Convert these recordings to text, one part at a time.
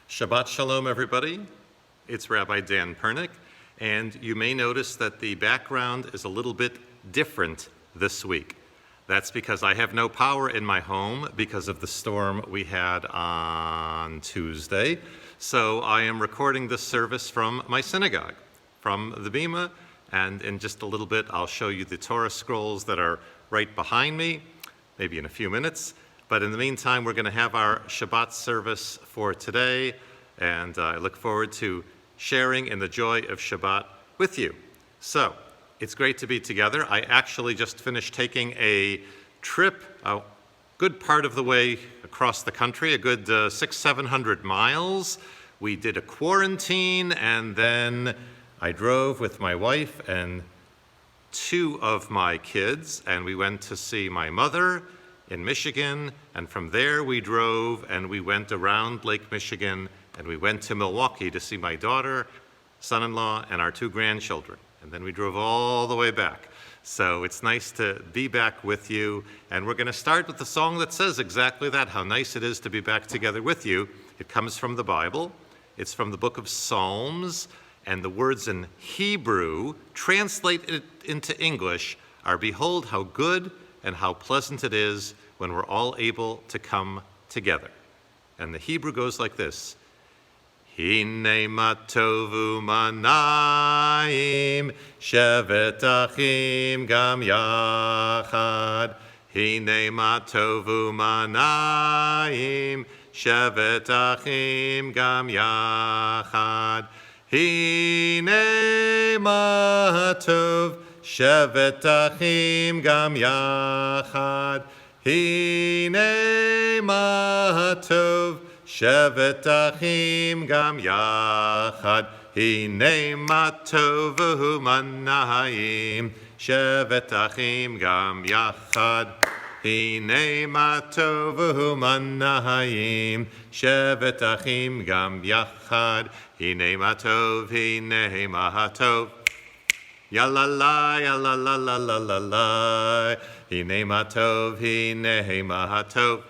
Shabbat Shalom, everybody. It's Rabbi Dan Pernick, and you may notice that the background is a little bit different this week. That's because I have no power in my home because of the storm we had on Tuesday. So I am recording this service from my synagogue, from the Bima, and in just a little bit I'll show you the Torah scrolls that are right behind me, maybe in a few minutes. But in the meantime, we're going to have our Shabbat service for today, and I look forward to sharing in the joy of Shabbat with you. So, it's great to be together. I actually just finished taking a trip a good part of the way across the country, a good 600-700 miles. We did a quarantine, and then I drove with my wife and two of my kids, and we went to see my mother in Michigan, and from there we drove and we went around Lake Michigan, and we went to Milwaukee to see my daughter, son-in-law, and our two grandchildren. And then we drove all the way back. So it's nice to be back with you, and we're going to start with the song that says exactly that, how nice it is to be back together with you. It comes from the Bible. It's from the book of Psalms, and the words in Hebrew, translated into English, are "Behold how good and how pleasant it is when we're all able to come together." And the Hebrew goes like this: Hine ma tovu manayim, shevet achim gam yachad. Hine ma tovu manayim, shevet achim gam yachad. Hine ma tov shevet achim gam yachad. Hine ma tov shevet achim gam yachad. Hine ma tov manayim, shevet achim gam yachad. Hine ma tov manayim, shevet achim gam yachad. Hine ma tov, hine ma tov. Ya la la, ya la la la la la la. Hine ma tov, hine ma tov.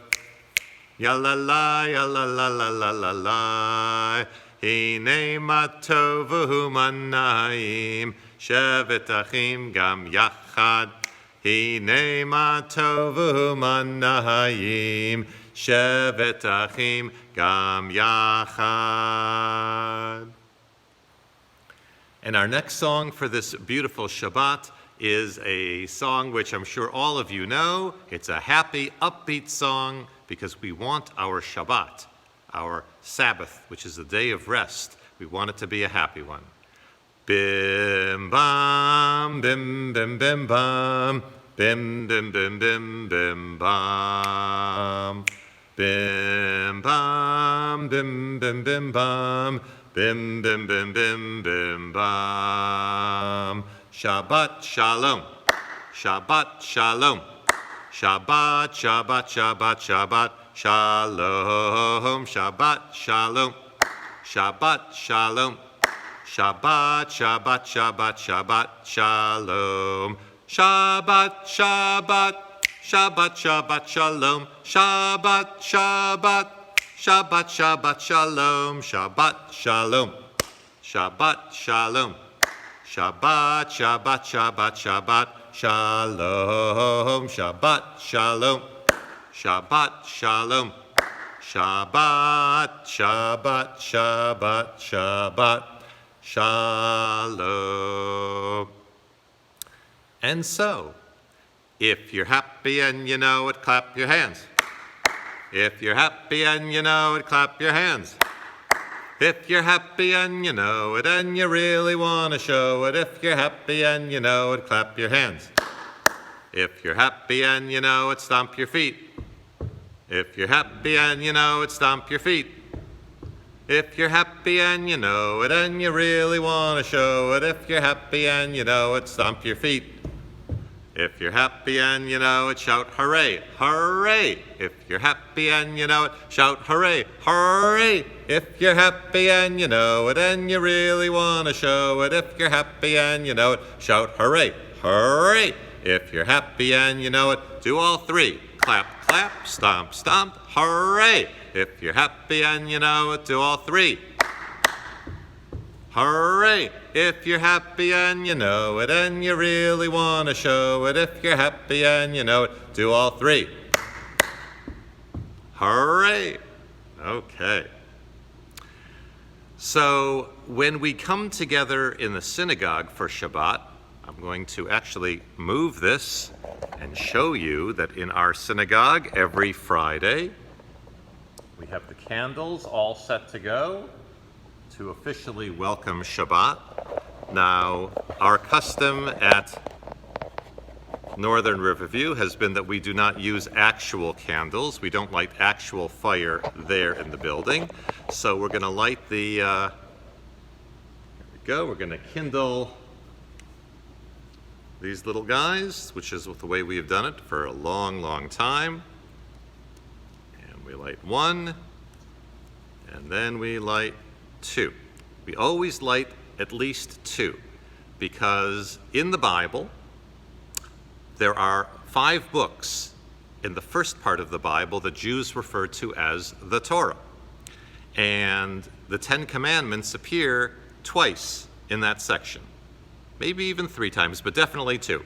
Ya la la, ya la la la la la la. Hine ma tov manayim, shevet achim gam yachad. Hine ma tov manayim, shevet achim gam yachad. And our next song for this beautiful Shabbat is a song which I'm sure all of you know. It's a happy, upbeat song because we want our Shabbat, our Sabbath, which is the day of rest. We want it to be a happy one. Bim bam, bim bim bim bam, bim bim bim bim bim bam, bim bam, bim bim bim bam. Bim, bim, bim, bim, bim, bam. Shabbat shalom. Shabbat shalom. Shabbat, Shabbat, Shabbat, Shabbat, shalom. Shabbat shalom. Shabbat shalom. Shabbat, Shabbat, Shabbat, Shabbat, shalom. Shabbat, Shabbat, Shabbat, Shabbat, shalom. Shabbat, Shabbat. Shabbat, Shabbat, shalom, Shabbat, shalom, Shabbat, shalom, Shabbat, Shabbat, Shabbat, Shabbat, shalom, Shabbat, shalom, Shabbat, shalom, Shabbat, Shabbat, Shabbat, Shabbat, shalom. And so, if you're happy and you know it, clap your hands. If you're happy and you know it, clap your hands. If you're happy and you know it and you really want to show it, if you're happy and you know it, clap your hands. If you're happy and you know it, stomp your feet. If you're happy and you know it, stomp your feet. If you're happy and you know it and you really want to show it, if you're happy and you know it, stomp your feet. If you're happy and you know it, shout hooray, hooray. If you're happy and you know it, shout hooray, hooray. If you're happy and you know it and you really want to show it, if you're happy and you know it, shout hooray, hooray. If you're happy and you know it, do all three. Clap, clap, stomp, stomp, hooray. If you're happy and you know it, do all three. Hooray! If you're happy and you know it and you really want to show it, if you're happy and you know it, do all three. Hooray! Okay. So when we come together in the synagogue for Shabbat, I'm going to actually move this and show you that in our synagogue every Friday, we have the candles all set to go to officially welcome Shabbat. Now, our custom at Northern Riverview has been that we do not use actual candles. We don't light actual fire there in the building. So we're going to light the, there we go, we're going to kindle these little guys, which is the way we have done it for a long, long time. And we light one, and then we light two. We always light at least two, because in the Bible, there are 5 books in the first part of the Bible that Jews refer to as the Torah. And the 10 Commandments appear twice in that section. Maybe even 3 times, but definitely 2.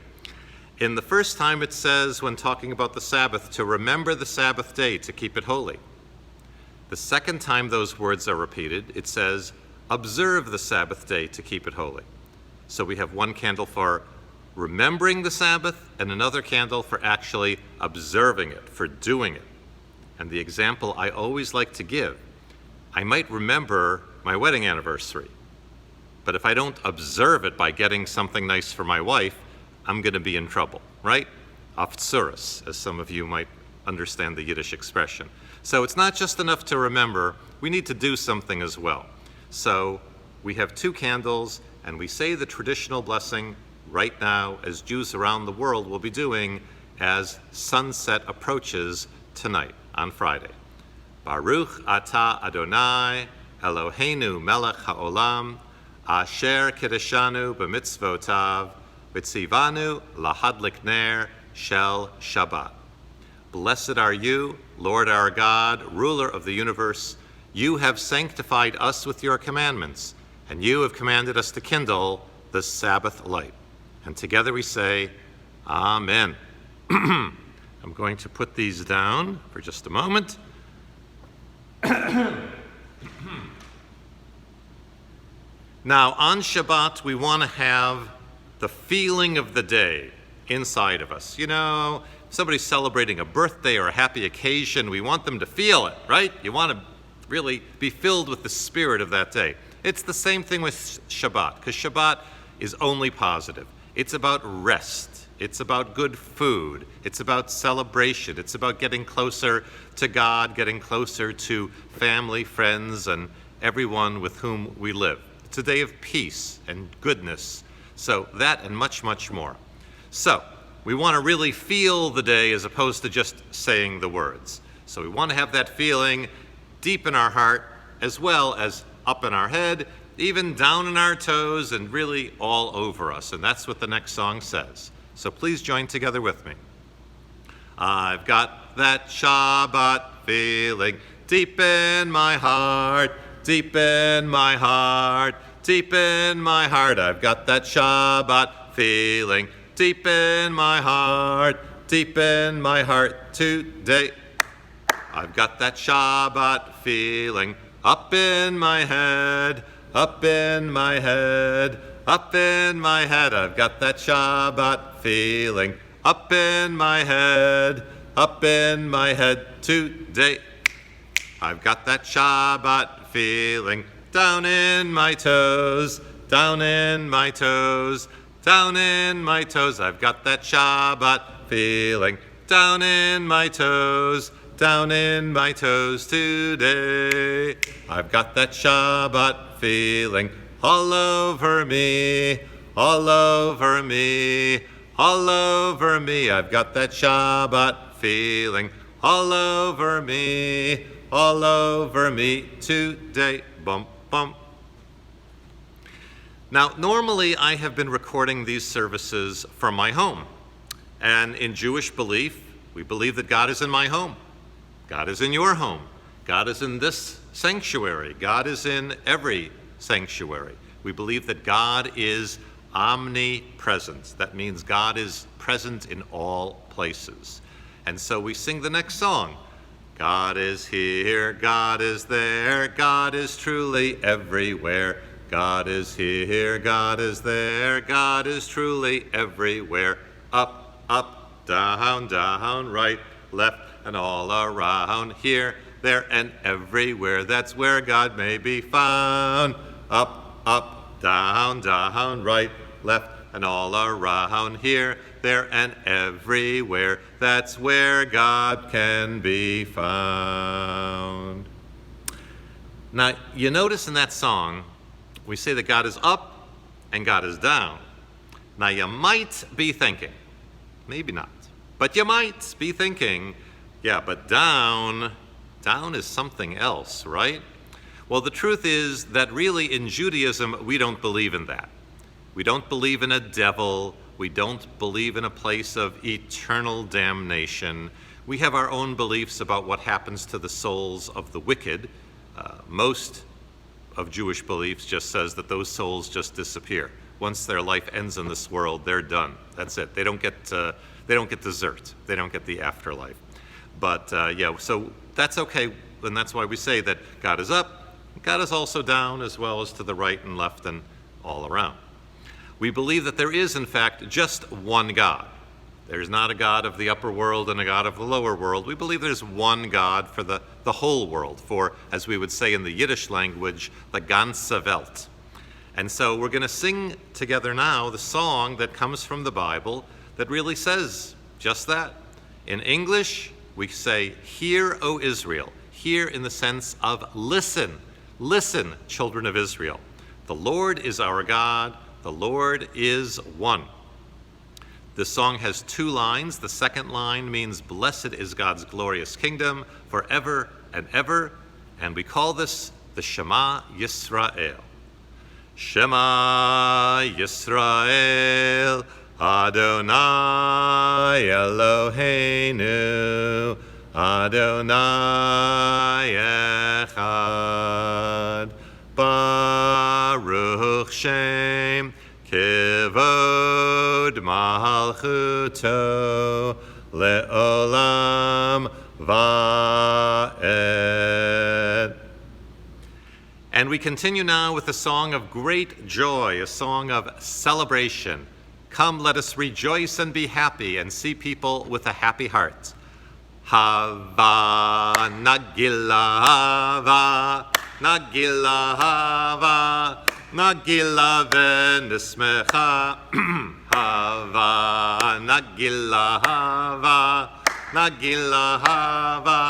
In the first time it says, when talking about the Sabbath, to remember the Sabbath day, to keep it holy. The second time those words are repeated, it says, observe the Sabbath day, to keep it holy. So we have one candle for remembering the Sabbath and another candle for actually observing it, for doing it. And the example I always like to give, I might remember my wedding anniversary, but if I don't observe it by getting something nice for my wife, I'm going to be in trouble, right? Aftsuris, as some of you might understand the Yiddish expression. So it's not just enough to remember, we need to do something as well. So we have 2 candles, and we say the traditional blessing right now, as Jews around the world will be doing as sunset approaches tonight on Friday. Baruch atah Adonai Eloheinu melech haolam asher kiddushanu b'mitzvotav v'tzivanu lahadlik ner shel Shabbat. Blessed are you, Lord our God, ruler of the universe. You have sanctified us with your commandments, and you have commanded us to kindle the Sabbath light. And together we say, Amen. I'm going to put these down for just a moment. Now, on Shabbat, we want to have the feeling of the day inside of us. You know, somebody's celebrating a birthday or a happy occasion, we want them to feel it, right? You want to really be filled with the spirit of that day. It's the same thing with Shabbat, because Shabbat is only positive. It's about rest. It's about good food. It's about celebration. It's about getting closer to God, getting closer to family, friends, and everyone with whom we live. It's a day of peace and goodness. So that and much, much more. So we want to really feel the day as opposed to just saying the words. So we want to have that feeling deep in our heart as well as up in our head, even down in our toes, and really all over us. And that's what the next song says. So please join together with me. I've got that Shabbat feeling deep in my heart, deep in my heart, deep in my heart. I've got that Shabbat feeling deep in my heart, deep in my heart today. I've got that Shabbat feeling up in my head, up in my head, up in my head. I've got that Shabbat feeling up in my head, up in my head today. I've got that Shabbat feeling down in my toes, down in my toes, down in my toes. I've got that Shabbat feeling down in my toes, down in my toes today. I've got that Shabbat feeling all over me, all over me, all over me. I've got that Shabbat feeling all over me, all over me today. Bump, bump. Now, normally I have been recording these services from my home. And in Jewish belief, we believe that God is in my home. God is in your home. God is in this sanctuary. God is in every sanctuary. We believe that God is omnipresent. That means God is present in all places. And so we sing the next song. God is here, God is there, God is truly everywhere. God is here, God is there, God is truly everywhere. Up, up, down, down, right, left, and all around. Here, there, and everywhere. That's where God may be found. Up, up, down, down, right, left, and all around. Here, there, and everywhere. That's where God can be found. Now, you notice in that song, we say that God is up and God is down. Now, you might be thinking, maybe not, but you might be thinking, yeah, but down is something else, right? Well, the truth is that really in Judaism, we don't believe in that. We don't believe in a devil. We don't believe in a place of eternal damnation. We have our own beliefs about what happens to the souls of the wicked. Most of Jewish beliefs just says that those souls just disappear. Once their life ends in this world, they're done. That's it. They don't get dessert. They don't get the afterlife. But yeah, so that's okay, and that's why we say that God is up, God is also down, as well as to the right and left and all around. We believe that there is, in fact, just one God. There's not a God of the upper world and a God of the lower world. We believe there's one God for the whole world, for, as we would say in the Yiddish language, the ganze Welt. And so we're going to sing together now the song that comes from the Bible that really says just that. In English, we say, "Hear, O Israel." Hear in the sense of listen. Listen, children of Israel. The Lord is our God. The Lord is one. This song has two lines. The second line means, "Blessed is God's glorious kingdom forever and ever." And we call this the Shema Yisrael. Shema Yisrael, Adonai Eloheinu, Adonai Echad, Baruch Shem Kivod Malchuto Le'olam Va'ed. And we continue now with a song of great joy, a song of celebration. Come, let us rejoice and be happy and see people with a happy heart. Hava, Nagila, Hava, Nagila, Hava, Nagila v'nismecha. Hava, Nagila, Hava, Nagila, Hava,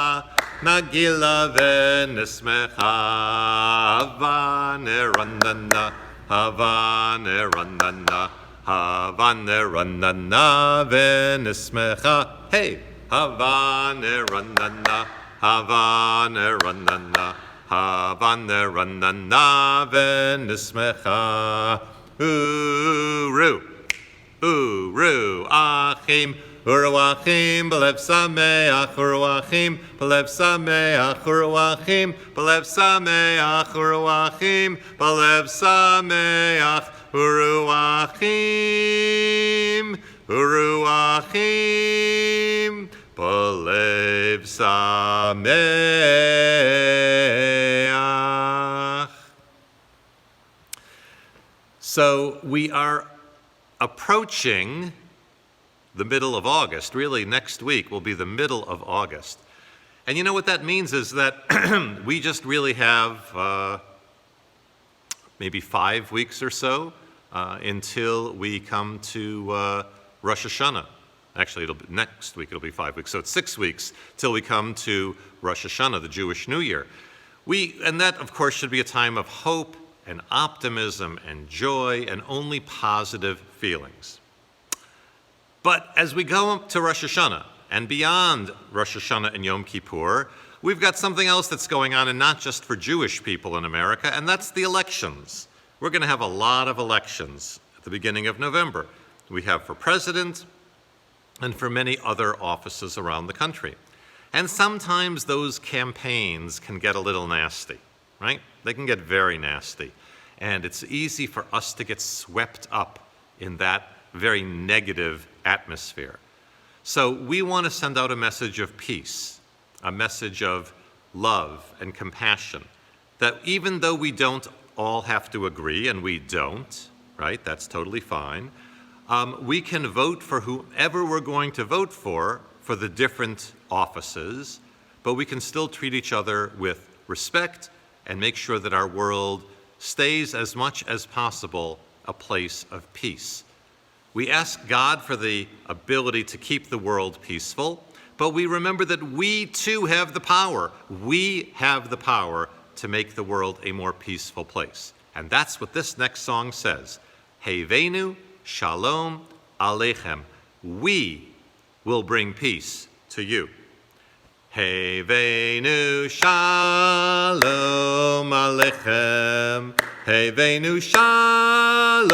Nagila v'nismecha. Hava neranana, Hava neranana, Hava neranana v'nismecha. Hey! Hava neranana, Hava neranana, Hava neranana v'nismecha. Uru, uru, achim, uru achim, b'lev sameach, uru achim, b'lev sameach, uru achim, b'lev sameach, uru achim, b'lev sameach, uru achim, uru achim, b'lev sameach. So we are approaching the middle of August. Really, next week will be the middle of August. And you know what that means is that we just really have maybe 5 weeks or so until we come to Rosh Hashanah. Actually, next week it'll be 5 weeks. So it's 6 weeks till we come to Rosh Hashanah, the Jewish New Year. And that, of course, should be a time of hope and optimism and joy and only positive feelings. But as we go up to Rosh Hashanah and beyond Rosh Hashanah and Yom Kippur, we've got something else that's going on, and not just for Jewish people in America, and that's the elections. We're going to have a lot of elections at the beginning of November. We have for president and for many other offices around the country. And sometimes those campaigns can get a little nasty, right? They can get very nasty. And it's easy for us to get swept up in that very negative atmosphere. So we want to send out a message of peace, a message of love and compassion, that even though we don't all have to agree, and we don't, right? That's totally fine. We can vote for whoever we're going to vote for the different offices, but we can still treat each other with respect and make sure that our world stays as much as possible a place of peace. We ask God for the ability to keep the world peaceful, but we remember that we too have the power. We have the power to make the world a more peaceful place. And that's what this next song says. Hevenu Shalom Aleichem. We will bring peace to you. Hevenu Shalom Aleichem. Hevenu Shalom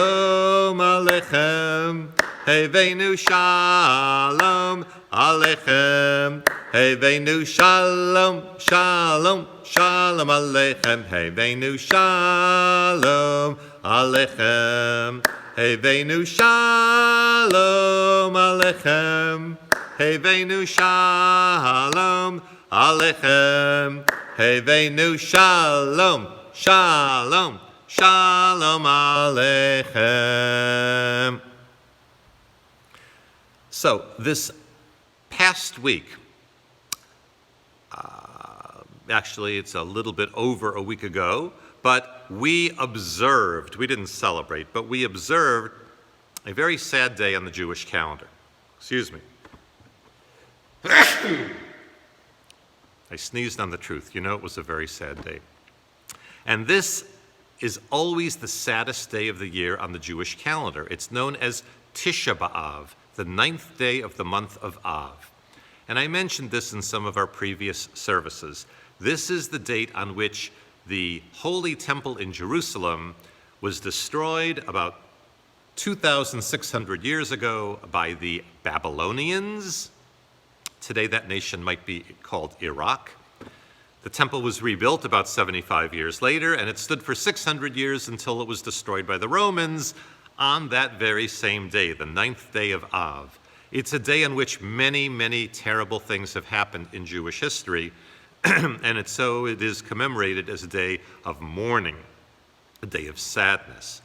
Aleichem. Hevenu Shalom Aleichem. Hevenu Shalom, Shalom, Shalom Aleichem. Hevenu Shalom Aleichem. Hevenu Shalom Aleichem. Hevenu Shalom Aleichem. Hevenu Shalom, Shalom, Shalom Aleichem. So this past week, actually it's a little bit over a week ago, but we didn't celebrate, but we observed a very sad day on the Jewish calendar. Excuse me. I sneezed on the truth. You know, it was a very sad day. And this is always the saddest day of the year on the Jewish calendar. It's known as Tisha B'Av, the 9th day of the month of Av. And I mentioned this in some of our previous services. This is the date on which the Holy Temple in Jerusalem was destroyed about 2,600 years ago by the Babylonians. Today that nation might be called Iraq. The temple was rebuilt about 75 years later, and it stood for 600 years until it was destroyed by the Romans on that very same day, the 9th day of Av. It's a day on which many, many terrible things have happened in Jewish history, and it is commemorated as a day of mourning, a day of sadness.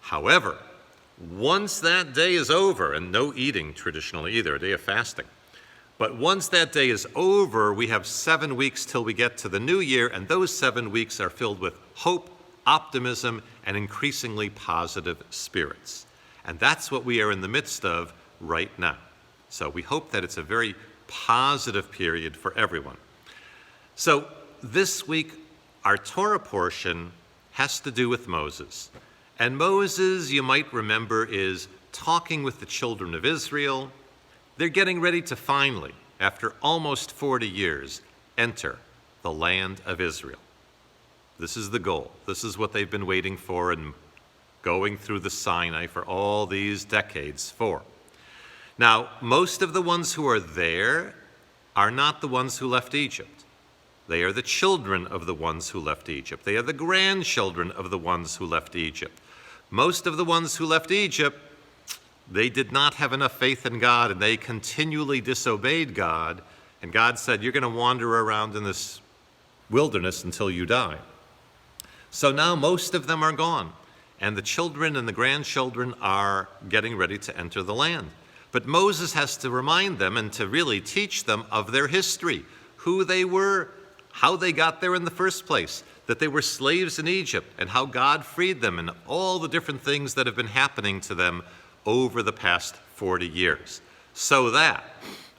However, once that day is over, and no eating traditionally either, a day of fasting, but once that day is over, we have 7 weeks till we get to the new year, and those 7 weeks are filled with hope, optimism, and increasingly positive spirits. And that's what we are in the midst of right now. So we hope that it's a very positive period for everyone. So this week, our Torah portion has to do with Moses. And Moses, you might remember, is talking with the children of Israel. They're getting ready to finally, after almost 40 years, enter the land of Israel. This is the goal. This is what they've been waiting for and going through the Sinai for all these decades for. Now, most of the ones who are there are not the ones who left Egypt. They are the children of the ones who left Egypt. They are the grandchildren of the ones who left Egypt. Most of the ones who left Egypt, they did not have enough faith in God, and they continually disobeyed God. And God said, you're going to wander around in this wilderness until you die. So now most of them are gone, and the children and the grandchildren are getting ready to enter the land. But Moses has to remind them and to really teach them of their history, who they were, how they got there in the first place, that they were slaves in Egypt, and how God freed them, and all the different things that have been happening to them over the past 40 years. So that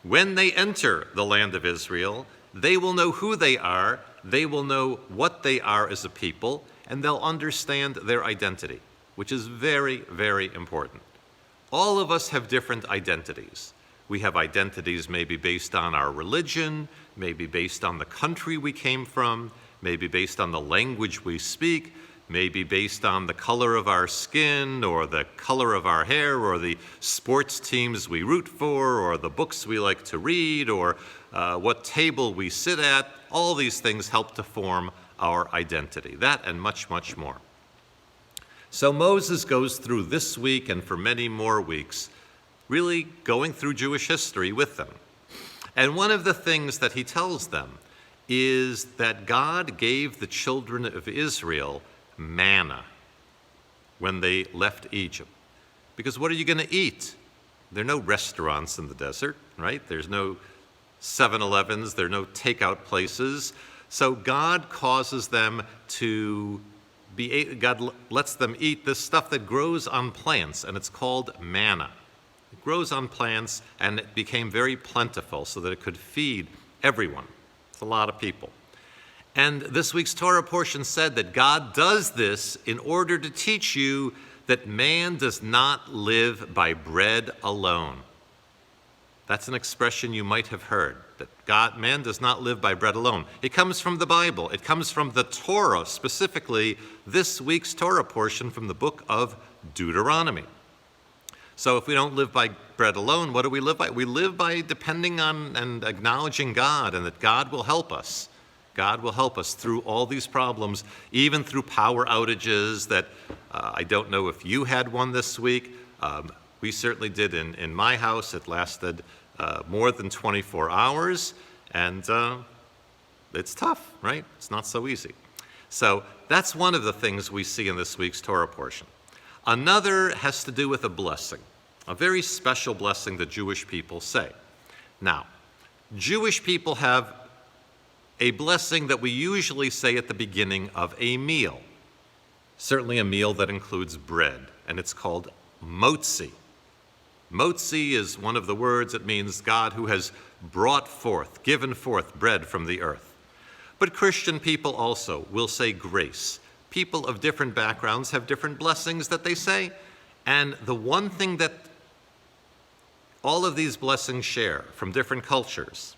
when they enter the land of Israel, they will know who they are, they will know what they are as a people, and they'll understand their identity, which is very, very important. All of us have different identities. We have identities maybe based on our religion, maybe based on the country we came from, maybe based on the language we speak, maybe based on the color of our skin or the color of our hair or the sports teams we root for or the books we like to read or what table we sit at. All these things help to form our identity. That and much, much more. So Moses goes through this week and for many more weeks really going through Jewish history with them. And one of the things that he tells them is that God gave the children of Israel manna when they left Egypt. Because what are you going to eat? There are no restaurants in the desert, right? There's no 7-Elevens, there are no takeout places. So God causes them to God lets them eat this stuff that grows on plants, and it's called manna. It grows on plants, and it became very plentiful so that it could feed everyone. It's a lot of people. And this week's Torah portion said that God does this in order to teach you that man does not live by bread alone. That's an expression you might have heard, that man does not live by bread alone. It comes from the Bible. It comes from the Torah, specifically this week's Torah portion from the book of Deuteronomy. So if we don't live by bread alone, what do we live by? We live by depending on and acknowledging God, and that God will help us. God will help us through all these problems, even through power outages that I don't know if you had one this week. We certainly did in my house. It lasted more than 24 hours, and it's tough, right? It's not so easy. So that's one of the things we see in this week's Torah portion. Another has to do with a blessing, a very special blessing that Jewish people say. Now, Jewish people have a blessing that we usually say at the beginning of a meal, certainly a meal that includes bread, and it's called motzi. Motzi is one of the words. It means God who has brought forth, given forth bread from the earth. But Christian people also will say grace. People of different backgrounds have different blessings that they say. And the one thing that all of these blessings share from different cultures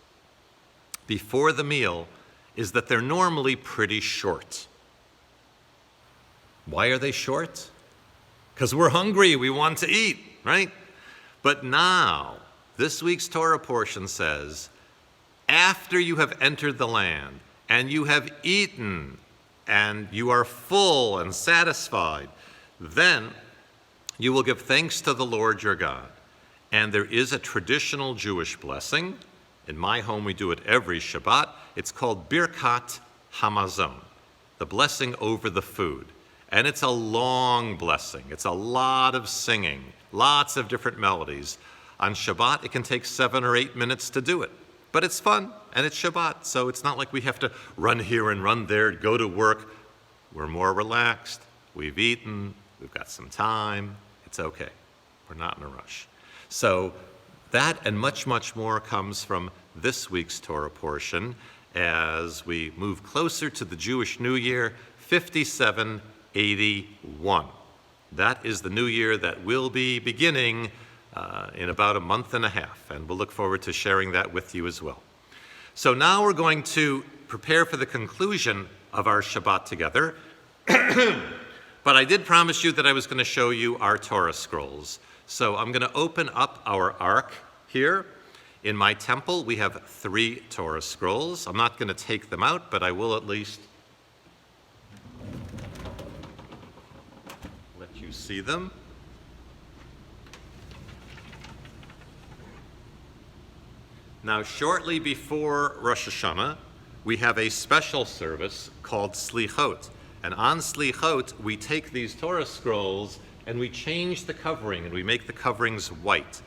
before the meal is that they're normally pretty short. Why are they short? Because we're hungry, we want to eat, right? But now, this week's Torah portion says, after you have entered the land and you have eaten and you are full and satisfied, then you will give thanks to the Lord your God. And there is a traditional Jewish blessing. In my home, we do it every Shabbat. It's called Birkat Hamazon, the blessing over the food. And it's a long blessing. It's a lot of singing, lots of different melodies. On Shabbat, it can take 7 or 8 minutes to do it. But it's fun, and it's Shabbat, so it's not like we have to run here and run there, go to work. We're more relaxed. We've eaten. We've got some time. It's okay. We're not in a rush. So that and much, much more comes from this week's Torah portion as we move closer to the Jewish New Year, 5781. That is the new year that will be beginning in about a month and a half, and we'll look forward to sharing that with you as well. So now we're going to prepare for the conclusion of our Shabbat together. But I did promise you that I was going to show you our Torah scrolls. So I'm going to open up our ark here. In my temple, we have 3 Torah scrolls. I'm not going to take them out, but I will at least let you see them. Now, shortly before Rosh Hashanah, we have a special service called Slichot. And on Slichot, we take these Torah scrolls and we change the covering, and we make the coverings white.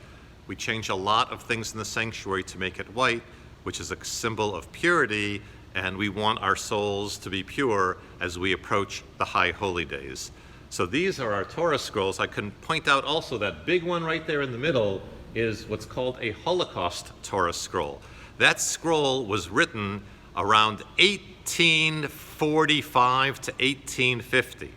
We change a lot of things in the sanctuary to make it white, which is a symbol of purity, and we want our souls to be pure as we approach the high holy days. So these are our Torah scrolls. I can point out also that big one right there in the middle is what's called a Holocaust Torah scroll. That scroll was written around 1845 to 1850.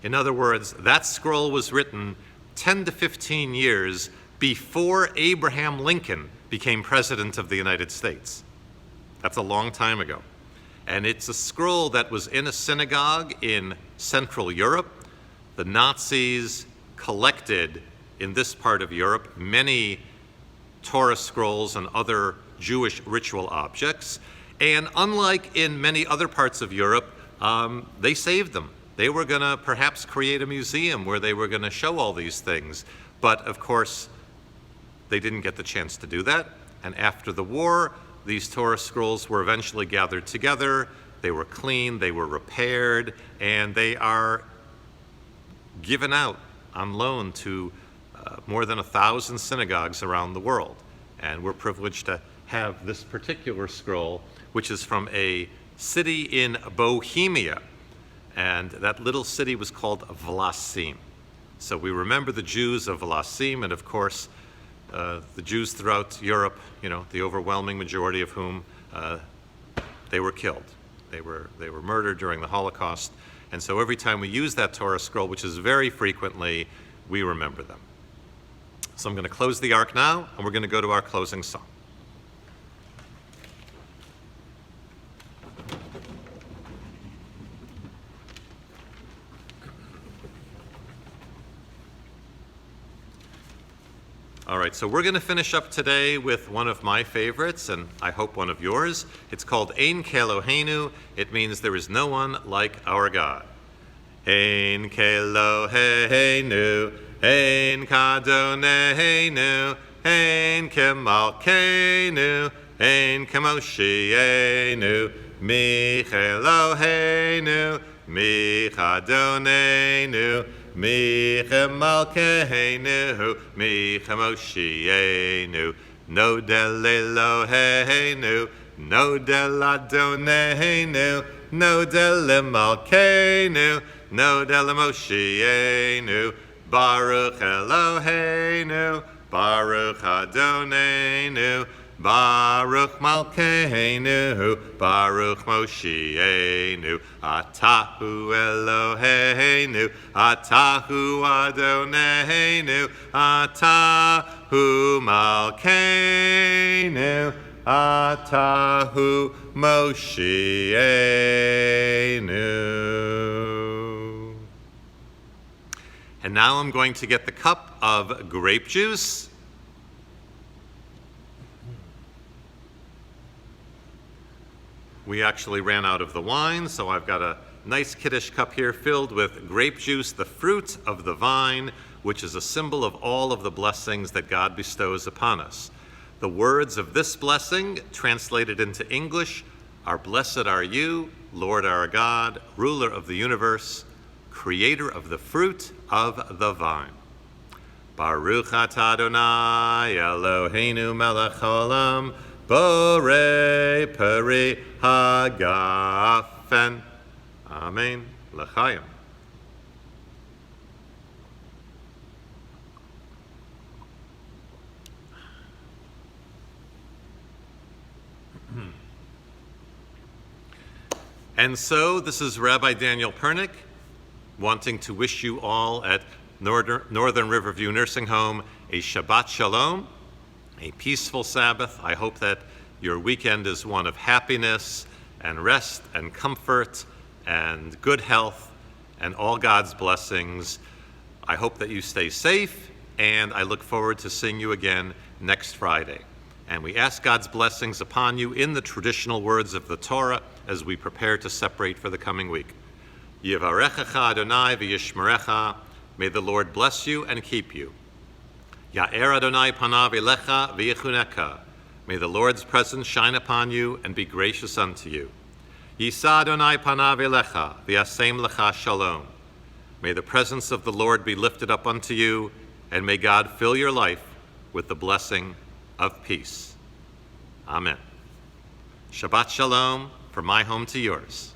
In other words, that scroll was written 10 to 15 years before Abraham Lincoln became president of the United States. That's a long time ago. And it's a scroll that was in a synagogue in Central Europe. The Nazis collected in this part of Europe many Torah scrolls and other Jewish ritual objects. And unlike in many other parts of Europe, they saved them. They were going to perhaps create a museum where they were going to show all these things. But of course, they didn't get the chance to do that. And after the war, these Torah scrolls were eventually gathered together. They were cleaned, they were repaired, and they are given out on loan to more than 1,000 synagogues around the world. And we're privileged to have this particular scroll, which is from a city in Bohemia. And that little city was called Vlasim. So we remember the Jews of Vlasim, and of course, the Jews throughout Europe, the overwhelming majority of whom they were killed. They were murdered during the Holocaust. And so every time we use that Torah scroll, which is very frequently, we remember them. So I'm going to close the Ark now, and we're going to go to our closing song. All right, so we're going to finish up today with one of my favorites, and I hope one of yours. It's called Ein Keloheinu. It means there is no one like our God. Ein Keloheinu, Ein Kadoneinu, Ein Kemalkeinu, Ein Kemoshienu, Micheloheinu, Michadoneinu, Michemalkeinu, Michemoshienu, no deleloheinu, no deladoneinu, no delemalkeinu, no delemoshienu, Baruch Eloheinu, Baruch Adoneinu, Baruch Malkeinu, Baruch Moshienu, Atahu Eloheinu, Atahu Adoneinu, Atahu Malkeinu, Atahu Moshienu. And now I'm going to get the cup of grape juice. We actually ran out of the wine, so I've got a nice Kiddush cup here filled with grape juice, the fruit of the vine, which is a symbol of all of the blessings that God bestows upon us. The words of this blessing, translated into English, are "Blessed are you, Lord our God, ruler of the universe, creator of the fruit of the vine. Baruch atah Adonai Eloheinu melech haolam, Borei peri hagafen. Amen. L'chaim. And so this is Rabbi Daniel Pernick wanting to wish you all at Northern Riverview Nursing Home a Shabbat Shalom, a peaceful Sabbath. I hope that your weekend is one of happiness and rest and comfort and good health and all God's blessings. I hope that you stay safe, and I look forward to seeing you again next Friday. And we ask God's blessings upon you in the traditional words of the Torah as we prepare to separate for the coming week. Yivarechecha Adonai v'yishmerecha. May the Lord bless you and keep you. Ya'er Adonai panav elecha v'yichuneka. May the Lord's presence shine upon you and be gracious unto you. Yisa Adonai panav elecha v'yasem lecha shalom. May the presence of the Lord be lifted up unto you, and may God fill your life with the blessing of peace. Amen. Shabbat Shalom, from my home to yours.